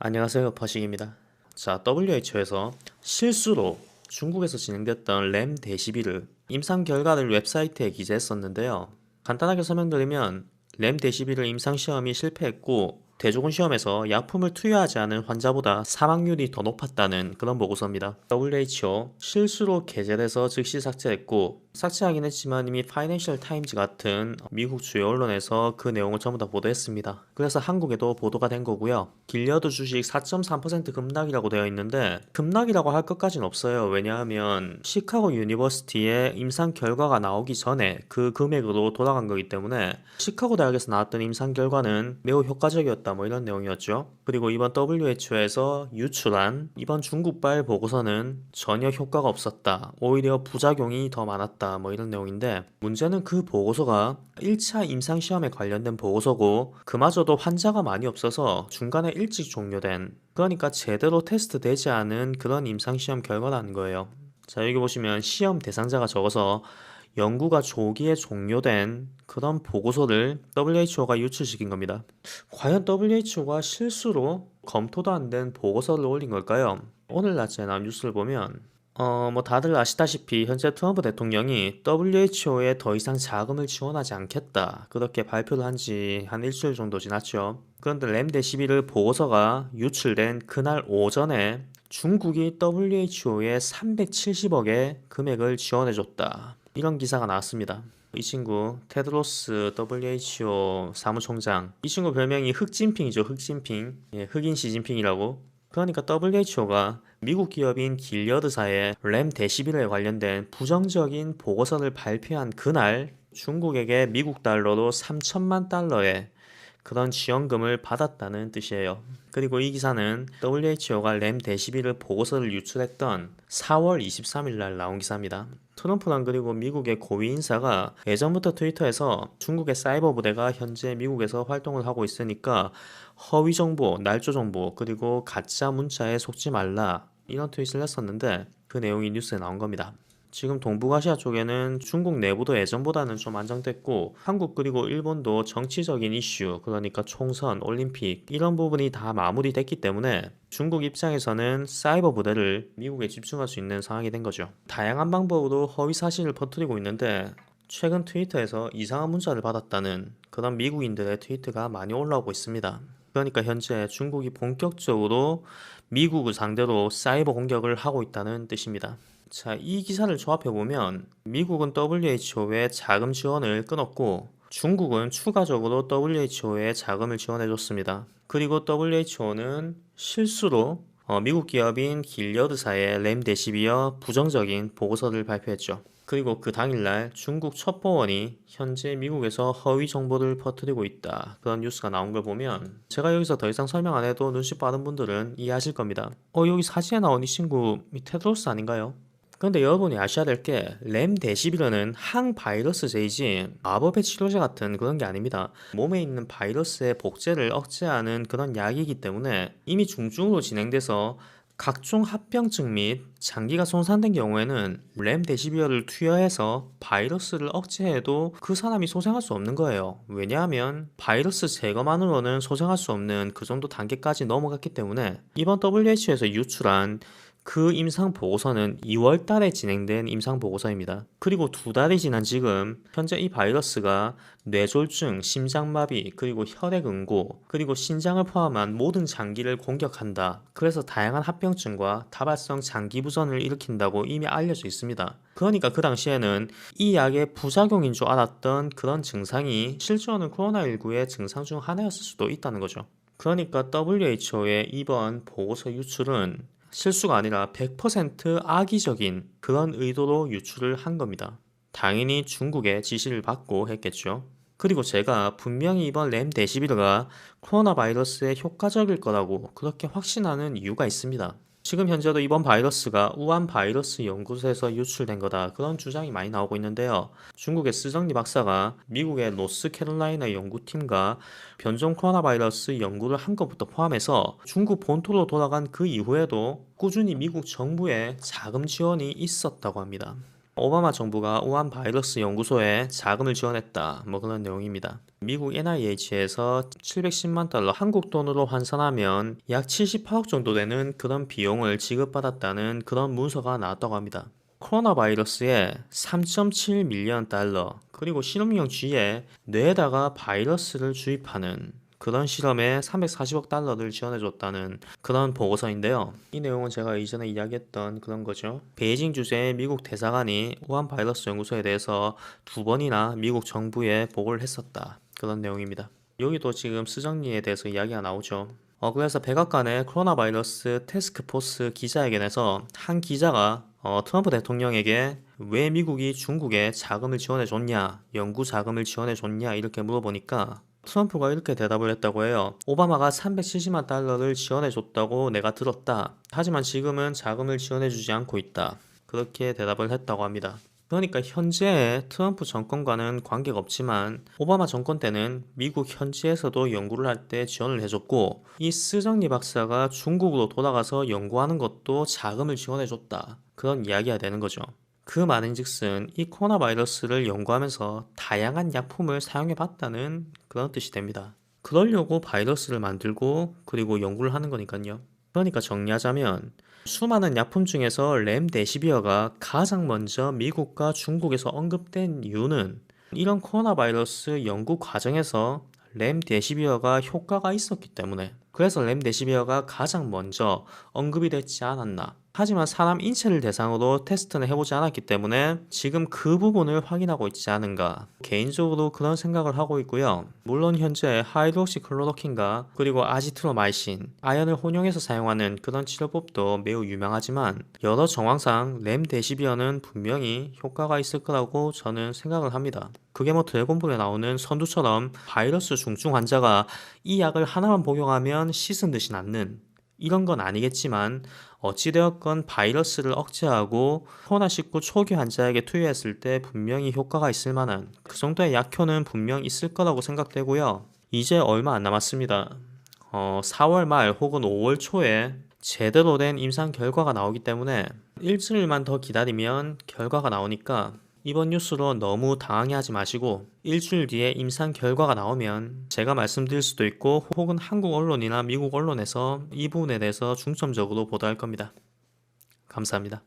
안녕하세요, 퍼식입니다. 자, WHO에서 실수로 중국에서 진행됐던 램 데시비르 임상 결과를 웹사이트에 기재했었는데요. 간단하게 설명드리면 램 데시비르 임상 시험이 실패했고 대조군 시험에서 약품을 투여하지 않은 환자보다 사망률이 더 높았다는 그런 보고서입니다. WHO 실수로 게재돼서 즉시 삭제했고, 삭제하긴 했지만 이미 파이낸셜 타임즈 같은 미국 주요 언론에서 그 내용을 전부 다 보도했습니다. 그래서 한국에도 보도가 된 거고요. 길리어드 주식 4.3% 급락이라고 되어 있는데 급락이라고 할 것까지는 없어요. 왜냐하면 시카고 유니버시티의 임상 결과가 나오기 전에 그 금액으로 돌아간 거기 때문에 시카고 대학에서 나왔던 임상 결과는 매우 효과적이었다 뭐 이런 내용이었죠. 그리고 이번 WHO에서 유출한 이번 중국발 보고서는 전혀 효과가 없었다. 오히려 부작용이 더 많았다. 뭐 이런 내용인데, 문제는 그 보고서가 1차 임상시험에 관련된 보고서고 그마저도 환자가 많이 없어서 중간에 일찍 종료된, 그러니까 제대로 테스트되지 않은 그런 임상시험 결과라는 거예요. 자, 여기 보시면 시험 대상자가 적어서 연구가 조기에 종료된 그런 보고서를 WHO가 유출시킨 겁니다. 과연 WHO가 실수로 검토도 안 된 보고서를 올린 걸까요? 오늘 낮에 나온 뉴스를 보면 뭐 다들 아시다시피 현재 트럼프 대통령이 WHO에 더 이상 자금을 지원하지 않겠다 그렇게 발표를 한 지 한 일주일 정도 지났죠. 그런데 램데시비르 보고서가 유출된 그날 오전에 중국이 WHO에 370억의 금액을 지원해줬다, 이런 기사가 나왔습니다. 이 친구 테드로스 WHO 사무총장, 이 친구 별명이 흑진핑이죠. 흑진핑, 흑인 시진핑이라고. 그러니까 WHO가 미국 기업인 길리어드사의 램 데시빌에 관련된 부정적인 보고서를 발표한 그날 중국에게 미국 달러로 3천만 달러의 그런 지원금을 받았다는 뜻이에요. 그리고 이 기사는 WHO가 램 데시빌을 보고서를 유출했던 4월 23일 날 나온 기사입니다. 트럼프랑 그리고 미국의 고위 인사가 예전부터 트위터에서 중국의 사이버 부대가 현재 미국에서 활동을 하고 있으니까 허위 정보, 날조 정보, 그리고 가짜 문자에 속지 말라, 이런 트윗을 했었는데 그 내용이 뉴스에 나온 겁니다. 지금 동북아시아 쪽에는 중국 내부도 예전보다는 좀 안정됐고, 한국 그리고 일본도 정치적인 이슈, 그러니까 총선, 올림픽 이런 부분이 다 마무리됐기 때문에 중국 입장에서는 사이버 부대를 미국에 집중할 수 있는 상황이 된 거죠. 다양한 방법으로 허위 사실을 퍼뜨리고 있는데, 최근 트위터에서 이상한 문자를 받았다는 그런 미국인들의 트위트가 많이 올라오고 있습니다. 그러니까 현재 중국이 본격적으로 미국을 상대로 사이버 공격을 하고 있다는 뜻입니다. 자, 이 기사를 조합해보면 미국은 WHO에 자금 지원을 끊었고 중국은 추가적으로 WHO에 자금을 지원해줬습니다. 그리고 WHO는 실수로 미국 기업인 길리어드사의 램데시비어 부정적인 보고서를 발표했죠. 그리고 그 당일날 중국 첩보원이 현재 미국에서 허위 정보를 퍼뜨리고 있다, 그런 뉴스가 나온 걸 보면 제가 여기서 더 이상 설명 안 해도 눈치 빠른 분들은 이해하실 겁니다. 여기 사진에 나온 이 친구 테드로스 아닌가요? 그런데 여러분이 아셔야 될 게 램데시비르는 항바이러스제이지 마법의 치료제 같은 그런 게 아닙니다. 몸에 있는 바이러스의 복제를 억제하는 그런 약이기 때문에 이미 중증으로 진행돼서 각종 합병증 및 장기가 손상된 경우에는 램데시비어를 투여해서 바이러스를 억제해도 그 사람이 소생할 수 없는 거예요. 왜냐하면 바이러스 제거만으로는 소생할 수 없는 그 정도 단계까지 넘어갔기 때문에 이번 WHO에서 유출한 그 임상 보고서는 2월 달에 진행된 임상 보고서입니다. 그리고 2달이 지난 지금 현재 이 바이러스가 뇌졸중, 심장마비, 그리고 혈액응고, 그리고 신장을 포함한 모든 장기를 공격한다. 그래서 다양한 합병증과 다발성 장기부전을 일으킨다고 이미 알려져 있습니다. 그러니까 그 당시에는 이 약의 부작용인 줄 알았던 그런 증상이 실제로는 코로나19의 증상 중 하나였을 수도 있다는 거죠. 그러니까 WHO의 이번 보고서 유출은 실수가 아니라 100% 악의적인 그런 의도로 유출을 한 겁니다. 당연히 중국의 지시를 받고 했겠죠. 그리고 제가 분명히 이번 램데시비르가 코로나 바이러스에 효과적일 거라고 그렇게 확신하는 이유가 있습니다. 지금 현재도 이번 바이러스가 우한 바이러스 연구소에서 유출된 거다, 그런 주장이 많이 나오고 있는데요. 중국의 스정리 박사가 미국의 노스캐롤라이나 연구팀과 변종 코로나 바이러스 연구를 한 것부터 포함해서 중국 본토로 돌아간 그 이후에도 꾸준히 미국 정부의 자금 지원이 있었다고 합니다. 오바마 정부가 우한 바이러스 연구소에 자금을 지원했다. 뭐 그런 내용입니다. 미국 NIH에서 710만 달러 한국 돈으로 환산하면 약 78억 정도 되는 그런 비용을 지급받았다는 그런 문서가 나왔다고 합니다. 코로나 바이러스에 3.7 밀리언 달러, 그리고 실험용 쥐에 뇌에다가 바이러스를 주입하는 그런 실험에 340억 달러를 지원해줬다는 그런 보고서인데요. 이 내용은 제가 이전에 이야기했던 그런 거죠. 베이징 주재의 미국 대사관이 우한 바이러스 연구소에 대해서 2번이나 미국 정부에 보고를 했었다. 그런 내용입니다. 여기도 지금 수정리에 대해서 이야기가 나오죠. 그래서 백악관의 코로나 바이러스 태스크포스 기자회견에서 한 기자가 트럼프 대통령에게 왜 미국이 중국에 자금을 지원해 줬냐, 연구 자금을 지원해 줬냐 이렇게 물어보니까 트럼프가 이렇게 대답을 했다고 해요. 오바마가 370만 달러를 지원해 줬다고 내가 들었다. 하지만 지금은 자금을 지원해 주지 않고 있다. 그렇게 대답을 했다고 합니다. 그러니까 현재의 트럼프 정권과는 관계가 없지만 오바마 정권 때는 미국 현지에서도 연구를 할 때 지원을 해줬고, 이 스정리 박사가 중국으로 돌아가서 연구하는 것도 자금을 지원해줬다. 그런 이야기가 되는 거죠. 그 말인즉슨 이 코로나 바이러스를 연구하면서 다양한 약품을 사용해 봤다는 그런 뜻이 됩니다. 그러려고 바이러스를 만들고 그리고 연구를 하는 거니까요. 그러니까 정리하자면 수많은 약품 중에서 렘데시비어가 가장 먼저 미국과 중국에서 언급된 이유는 이런 코로나 바이러스 연구 과정에서 렘데시비어가 효과가 있었기 때문에, 그래서 렘데시비어가 가장 먼저 언급이 됐지 않았나. 하지만 사람 인체를 대상으로 테스트는 해보지 않았기 때문에 지금 그 부분을 확인하고 있지 않은가, 개인적으로 그런 생각을 하고 있고요. 물론 현재 하이드록시클로로킨과 그리고 아지트로마이신, 아연을 혼용해서 사용하는 그런 치료법도 매우 유명하지만 여러 정황상 렘데시비어는 분명히 효과가 있을 거라고 저는 생각을 합니다. 그게 뭐 드래곤볼에 나오는 선두처럼 바이러스 중증 환자가 이 약을 하나만 복용하면 씻은 듯이 낫는 이런 건 아니겠지만, 어찌되었건 바이러스를 억제하고 코로나19 초기 환자에게 투여했을 때 분명히 효과가 있을 만한 그 정도의 약효는 분명 있을 거라고 생각되고요. 이제 얼마 안 남았습니다. 4월 말 혹은 5월 초에 제대로 된 임상 결과가 나오기 때문에 일주일만 더 기다리면 결과가 나오니까 이번 뉴스로 너무 당황해하지 마시고 일주일 뒤에 임상 결과가 나오면 제가 말씀드릴 수도 있고, 혹은 한국 언론이나 미국 언론에서 이 부분에 대해서 중점적으로 보도할 겁니다. 감사합니다.